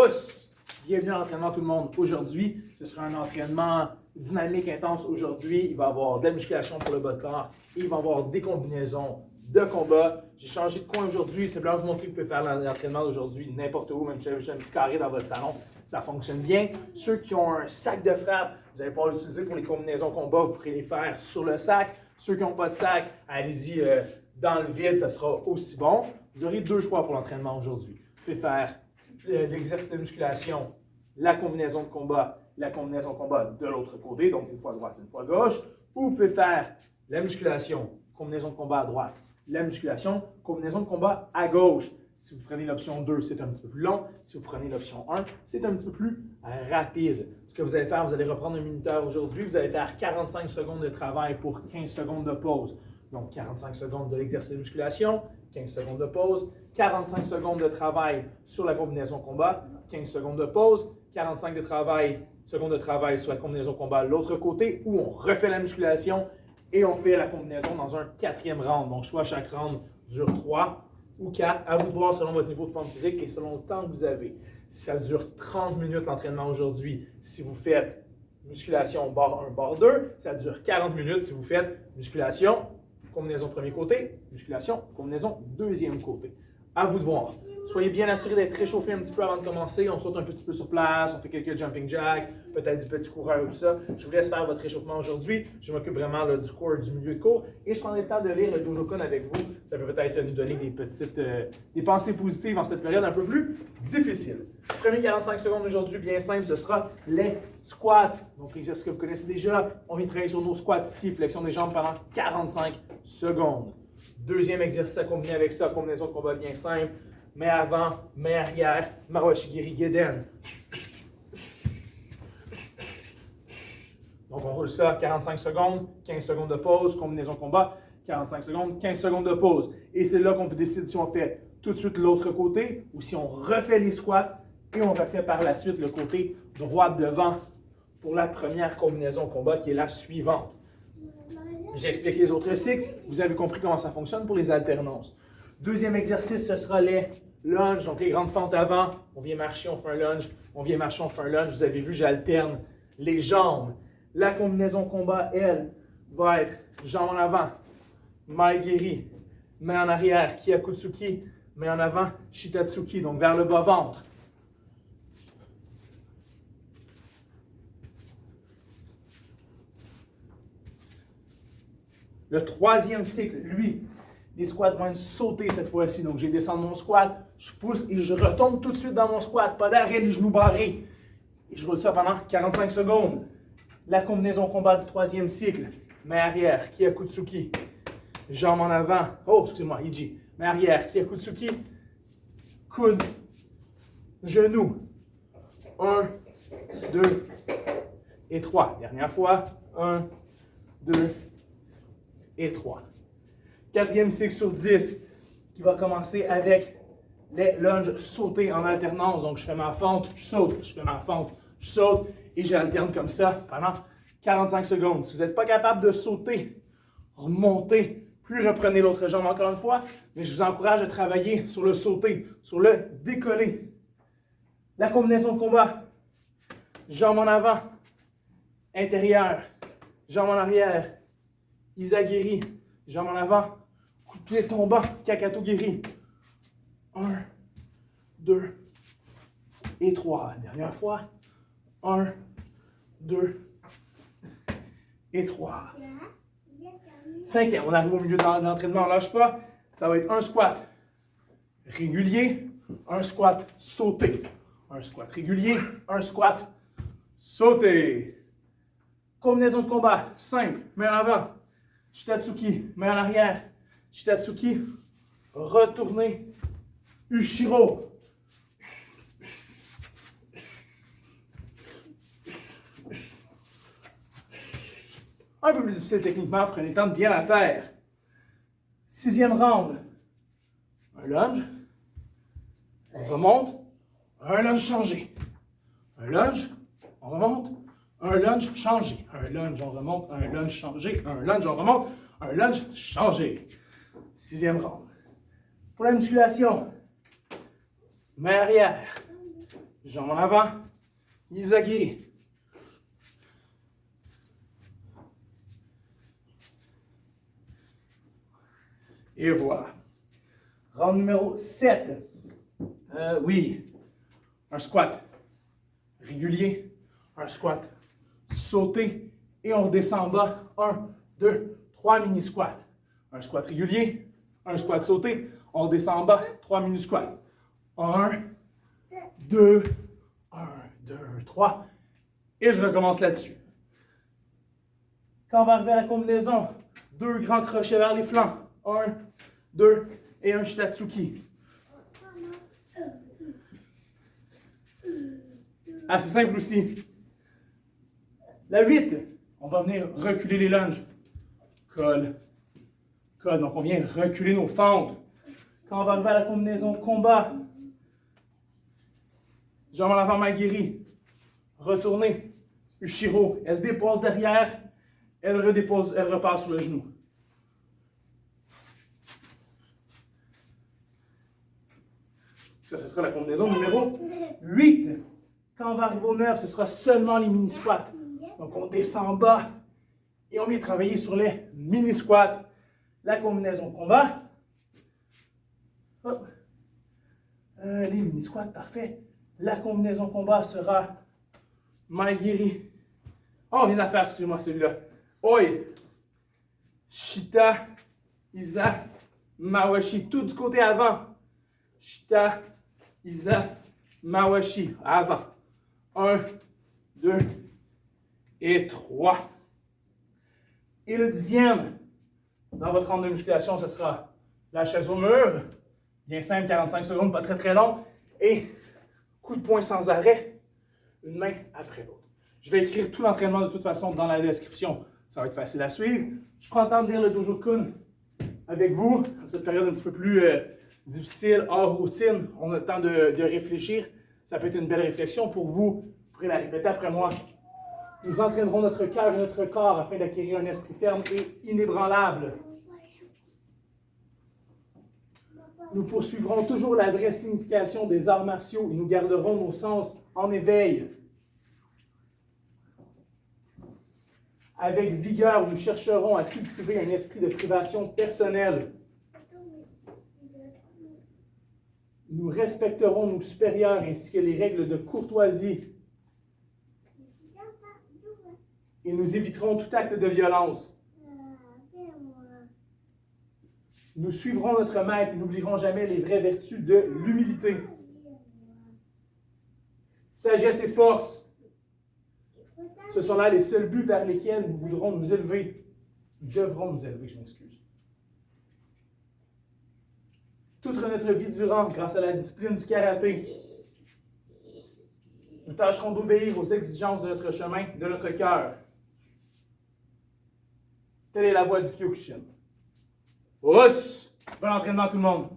tous! Bienvenue à l'entraînement tout le monde. Aujourd'hui, ce sera un entraînement dynamique, intense aujourd'hui. Il va y avoir de la musculation pour le bas de corps et il va y avoir des combinaisons de combat. J'ai changé de coin aujourd'hui. C'est simplement vous montrer que vous pouvez faire l'entraînement d'aujourd'hui n'importe où, même si vous avez un petit carré dans votre salon. Ça fonctionne bien. Ceux qui ont un sac de frappe, vous allez pouvoir l'utiliser pour les combinaisons combat. Vous pourrez les faire sur le sac. Ceux qui n'ont pas de sac, allez-y dans le vide, ça sera aussi bon. Vous aurez deux choix pour l'entraînement aujourd'hui. Vous pouvez faire l'exercice de musculation, la combinaison de combat de l'autre côté, donc une fois à droite, une fois à gauche. Ou vous pouvez faire la musculation, combinaison de combat à droite, la musculation, combinaison de combat à gauche. Si vous prenez l'option 2, c'est un petit peu plus long. Si vous prenez l'option 1, c'est un petit peu plus rapide. Ce que vous allez faire, vous allez reprendre un minuteur aujourd'hui. Vous allez faire 45 secondes de travail pour 15 secondes de pause. Donc, 45 secondes de l'exercice de musculation, 15 secondes de pause, 45 secondes de travail sur la combinaison combat, 15 secondes de pause, 45 secondes de travail sur la combinaison combat de l'autre côté, où on refait la musculation et on fait la combinaison dans un quatrième round. Donc, soit chaque round dure 3 ou 4, à vous de voir selon votre niveau de forme physique et selon le temps que vous avez. Si ça dure 30 minutes l'entraînement aujourd'hui, si vous faites musculation barre 1, barre 2, ça dure 40 minutes si vous faites musculation, combinaison premier côté, musculation, combinaison deuxième côté. À vous de voir. Soyez bien assurés d'être réchauffé un petit peu avant de commencer. On saute un petit peu sur place, on fait quelques jumping jacks, peut-être du petit coureur ou tout ça. Je vous laisse faire votre réchauffement aujourd'hui. Je m'occupe vraiment du cours, du milieu de cours. Et je prendrai le temps de lire le Dojokun avec vous. Ça peut peut-être nous donner des pensées positives en cette période un peu plus difficile. Premier 45 secondes aujourd'hui, bien simple, ce sera les squats. Donc, l'exercice que vous connaissez déjà. On vient travailler sur nos squats ici, flexion des jambes pendant 45 secondes. Deuxième exercice à combiner avec ça, combinaison de combat bien simple. Main avant, main arrière, Maruashigiri Geden. Donc, on roule ça 45 secondes, 15 secondes de pause, combinaison combat, 45 secondes, 15 secondes de pause. Et c'est là qu'on peut décider si on fait tout de suite l'autre côté ou si on refait les squats et on refait par la suite le côté droit devant pour la première combinaison combat qui est la suivante. J'explique les autres cycles. Vous avez compris comment ça fonctionne pour les alternances. Deuxième exercice, ce sera les lunges. Donc, les grandes fentes avant. On vient marcher, on fait un lunge. On vient marcher, on fait un lunge. Vous avez vu, j'alterne les jambes. La combinaison combat, elle, va être jambes en avant, Maegiri, main en arrière, Kyakutsuki, main en avant, Shitatsuki, donc vers le bas-ventre. Le troisième cycle, lui, les squats vont être sautés cette fois-ci. Donc, je descends mon squat, je pousse et je retombe tout de suite dans mon squat. Pas d'arrêt, les genoux barrés. Et je roule ça pendant 45 secondes. La combinaison combat du troisième cycle. Main arrière, Kyakutsuki. Jambes en avant. Oh, excusez-moi, Iji. Main arrière, Kyakutsuki. Coude. Genou. 1, 2 et 3. Dernière fois. 1, 2 et 3. Quatrième cycle sur 10 qui va commencer avec les lunges sautés en alternance. Donc, je fais ma fente, je saute, je fais ma fente, je saute et j'alterne comme ça pendant 45 secondes. Si vous n'êtes pas capable de sauter, remontez, puis reprenez l'autre jambe encore une fois, mais je vous encourage à travailler sur le sauter, sur le décoller. La combinaison de combat, jambes en avant, intérieur, jambes en arrière, Izagiri, jambes en avant, coup de pied tombant, Kakatogiri. 1, 2 et 3. Dernière fois. 1, 2 et 3. Cinquième, on arrive au milieu de l'entraînement, on ne lâche pas. Ça va être un squat régulier, un squat sauté. Un squat régulier, un squat sauté. Combinaison de combat, simple, main en avant. Shitatsuki, main en arrière. Shitatsuki, retournez. Ushiro. Un peu plus difficile techniquement, prenez le temps de bien la faire. Sixième round. Un lunge. On remonte. Un lunge changé. Un lunge. On remonte. Un lunge changé. Un lunge, on remonte. Un lunge changé. Un lunge, on remonte. Un lunge changé. Sixième round. Pour la musculation, main arrière, Jambes en avant. Izagiri. Et voilà. Round numéro 7. Oui. Un squat régulier. Un squat sauté. Et on redescend en bas. 1, 2, 3 mini squats. Un squat régulier. Un squat sauté. On redescend en bas. 3 mini squats. 1, 2, 1, 2, 3. Et je recommence là-dessus. Quand on va arriver à la combinaison, 2 grands crochets vers les flancs. 1, 2 et un shitatsuki. Assez simple aussi. La 8, on va venir reculer les lunges. Colle. Colle. Donc on vient reculer nos fentes. Quand on va arriver à la combinaison combat, jambes en avant, Maigiri. Retournez. Ushiro. Elle dépose derrière. Elle redépose. Elle repart sur le genou. Ça, ce sera la combinaison numéro 8. Quand on va arriver au 9, ce sera seulement les mini squats. Donc on descend en bas et on vient travailler sur les mini squats. La combinaison combat. Hop. Les mini squats, parfait. La combinaison combat sera Maigiri. Oh, on vient de la faire, excusez-moi, celui-là. Oi. Shita, Iza, Mawashi. Tout du côté avant. Shita, Iza, Mawashi. Avant. 1, 2 et 3. Et le 10e, dans votre round de musculation, ce sera la chaise au mur. Bien simple, 45 secondes, pas très très long. Et coup de poing sans arrêt, une main après l'autre. Je vais écrire tout l'entraînement de toute façon dans la description. Ça va être facile à suivre. Je prends le temps de lire le Dojo Kun avec vous. Dans cette période un petit peu plus difficile, hors routine, on a le temps de réfléchir. Ça peut être une belle réflexion pour vous. Vous pourrez la répéter après moi. Nous entraînerons notre cœur et notre corps afin d'acquérir un esprit ferme et inébranlable. Nous poursuivrons toujours la vraie signification des arts martiaux et nous garderons nos sens en éveil. Avec vigueur, nous chercherons à cultiver un esprit de privation personnelle. Nous respecterons nos supérieurs ainsi que les règles de courtoisie. Et nous éviterons tout acte de violence. Nous suivrons notre maître et n'oublierons jamais les vraies vertus de l'humilité. Sagesse et force. Ce sont là les seuls buts vers lesquels nous voudrons nous élever. Nous devrons nous élever, je m'excuse. Toute notre vie durant, grâce à la discipline du karaté, nous tâcherons d'obéir aux exigences de notre chemin, de notre cœur. Telle est la voie du Kyokushin. Bon entraînement tout le monde!